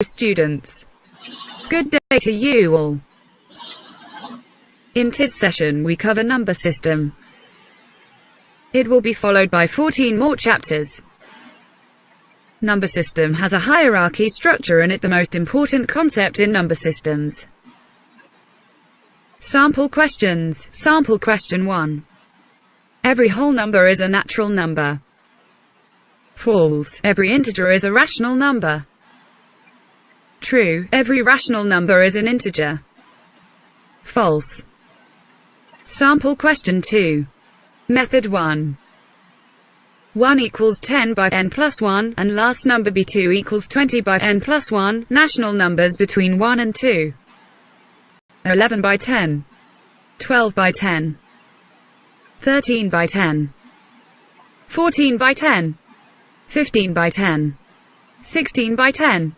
students. Good day to you all. In this session we cover number system. It will be followed by 14 more chapters. Number system has a hierarchy structure in it, the most important concept in number systems. Sample questions. Sample question 1. Every whole number is a natural number. False. Every integer is a rational number. True. Every rational number is an integer. False. Sample question 2. Method 1. 1 equals 10 by n plus 1, and last number b2 equals 20 by n plus 1, national numbers between 1 and 2. 11 by 10. 12 by 10. 13 by 10. 14 by 10. 15 by 10. 16 by 10.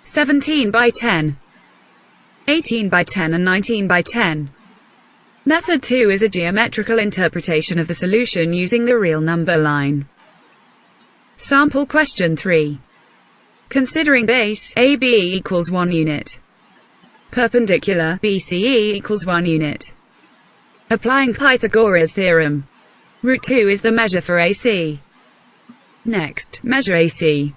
17 by 10. 18 by 10 and 19 by 10. Method 2 is a geometrical interpretation of the solution using the real number line. Sample question 3. Considering base AB equals 1 unit. Perpendicular BCE equals 1 unit. Applying Pythagoras theorem. Root 2 is the measure for AC. Next, measure AC.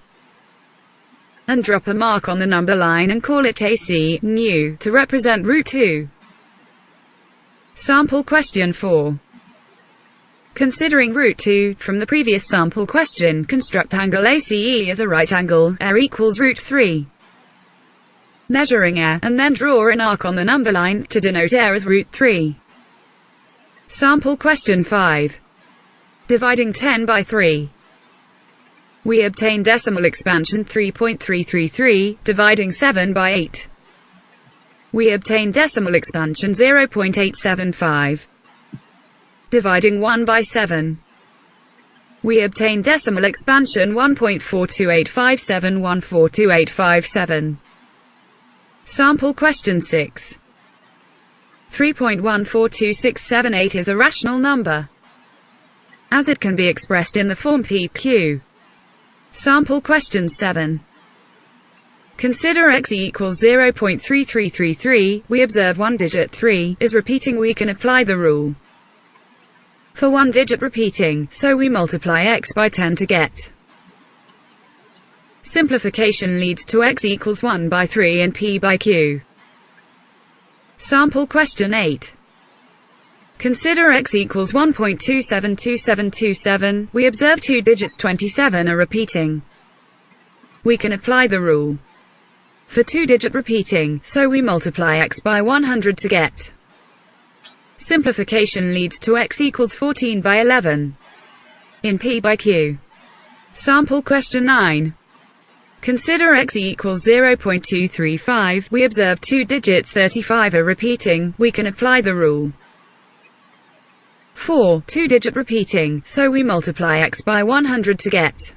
And drop a mark on the number line and call it AC, nu, to represent root 2. Sample question 4. Considering root 2, from the previous sample question, construct angle ACE as a right angle, R equals root 3. Measuring R, and then draw an arc on the number line, to denote R as root 3. Sample question 5. Dividing 10 by 3. We obtain decimal expansion 3.333, dividing 7 by 8. We obtain decimal expansion 0.875. Dividing 1 by 7. We obtain decimal expansion 1.42857142857. Sample question 6. 3.142678 is a rational number, as it can be expressed in the form PQ. Sample question 7. Consider x equals 0.3333, we observe one digit 3 is repeating. We can apply the rule for one digit repeating, so we multiply x by 10 to get. Simplification leads to x equals 1 by 3 and p by q. Sample question 8. Consider x equals 1.272727, we observe two digits 27 are repeating. We can apply the rule for two-digit repeating, so we multiply x by 100 to get. Simplification leads to x equals 14 by 11 in p by q. Sample question 9. Consider x equals 0.235, we observe two digits 35 are repeating. We can apply the rule for two-digit repeating, so we multiply x by 100 to get.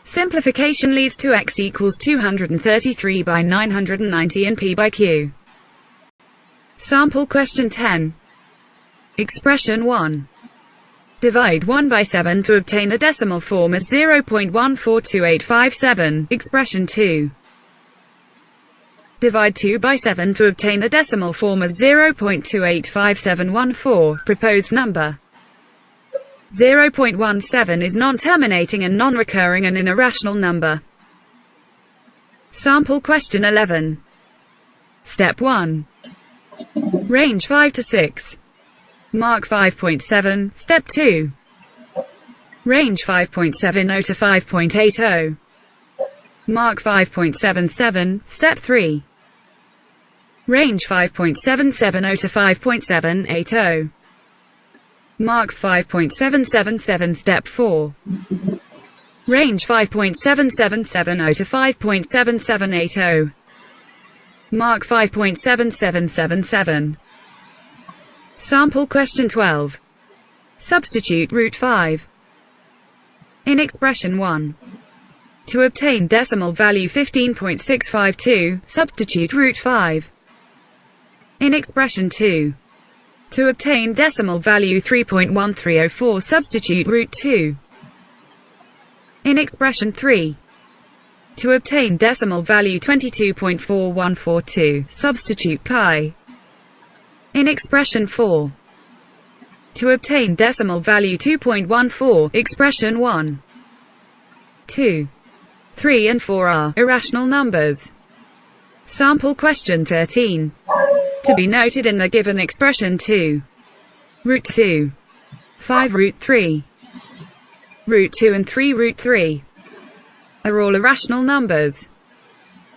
Simplification leads to x equals 233 by 990 in p by q. Sample question 10. Expression 1. Divide 1 by 7 to obtain the decimal form as 0.142857. Expression 2. Divide 2 by 7 to obtain the decimal form as 0.285714. Proposed number 0.17 is non-terminating and non-recurring and an irrational number. Sample question 11. Step 1. Range 5 to 6. Mark 5.7. Step 2. Range 5.70 to 5.80. Mark 5.77. Step 3. Range 5.770 to 5.780. Mark 5.777. Step 4. Range 5.7770 to 5.7780. Mark 5.7777. Sample question 12. Substitute root 5 in expression 1. To obtain decimal value 15.652, substitute root 5 in expression 2. To obtain decimal value 3.1304, substitute root 2 in expression 3. To obtain decimal value 22.4142, substitute pi in expression 4. To obtain decimal value 2.14, expression 1, 2, 3 and 4 are irrational numbers. Sample question 13. To be noted in the given expression 2, root 2, 5 root 3, root 2 and 3 root 3 are all irrational numbers.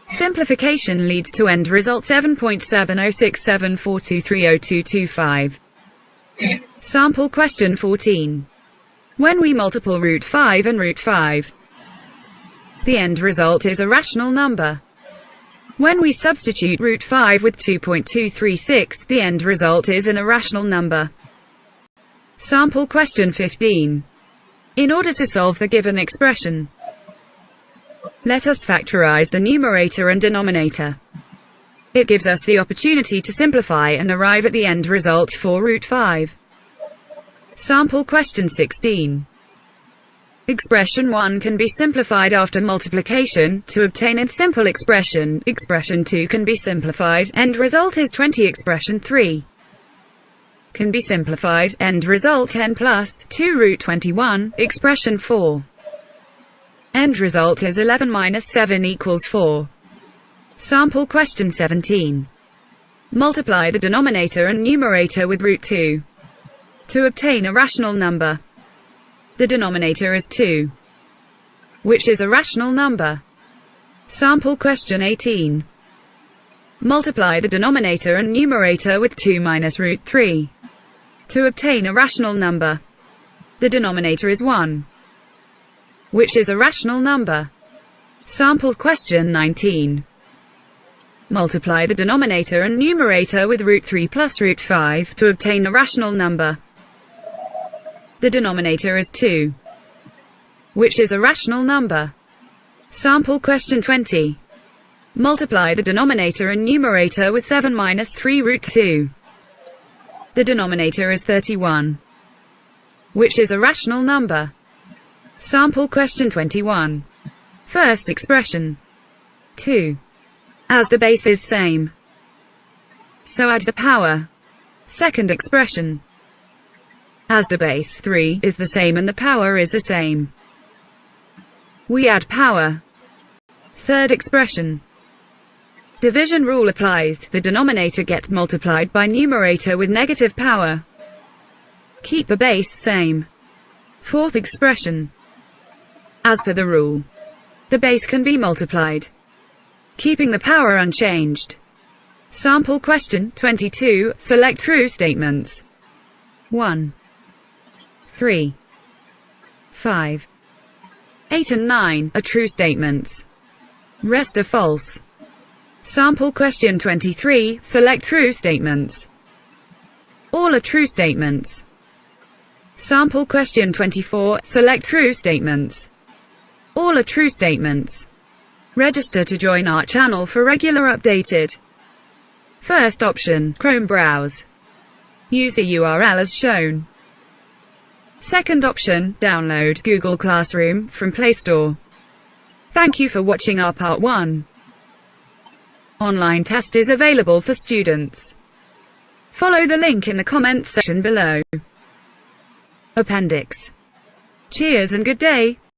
Simplification leads to end result 7.706742302225. Sample question 14. When we multiply root 5 and root 5, the end result is a rational number. When we substitute root 5 with 2.236, the end result is an irrational number. Sample question 15. In order to solve the given expression, let us factorize the numerator and denominator. It gives us the opportunity to simplify and arrive at the end result for root 5. Sample question 16. Expression 1 can be simplified after multiplication to obtain a simple expression. Expression 2 can be simplified, end result is 20. Expression 3 can be simplified, end result 10 plus 2 root 21. Expression 4, end result is 11 minus 7 equals 4. Sample question 17. Multiply the denominator and numerator with root 2 to obtain a rational number. The denominator is 2, which is a rational number. Sample question 18. Multiply the denominator and numerator with 2 minus root 3 to obtain a rational number. The denominator is 1, which is a rational number. Sample question 19. Multiply the denominator and numerator with root 3 plus root 5 to obtain a rational number. The denominator is 2, which is a rational number. Sample question 20. Multiply the denominator and numerator with 7 minus 3 root 2. The denominator is 31, which is a rational number. Sample question 21. First expression, 2. As the base is same, so add the power. Second expression, as the base 3 is the same and the power is the same, we add power. Third expression, division rule applies. The denominator gets multiplied by numerator with negative power. Keep the base same. Fourth expression, as per the rule, the base can be multiplied, keeping the power unchanged. Sample question 22. Select true statements. 1, 3, 5, 8 and 9 are true statements. Rest are false. Sample question 23. Select true statements. All are true statements. Sample question 24. Select true statements. All are true statements. Register to join our channel for regular updated. First option, Chrome browse. Use the URL as shown. Second option, download Google Classroom from Play Store. Thank you for watching our part 1. Online test is available for students. Follow the link in the comments section below. Appendix. Cheers and good day.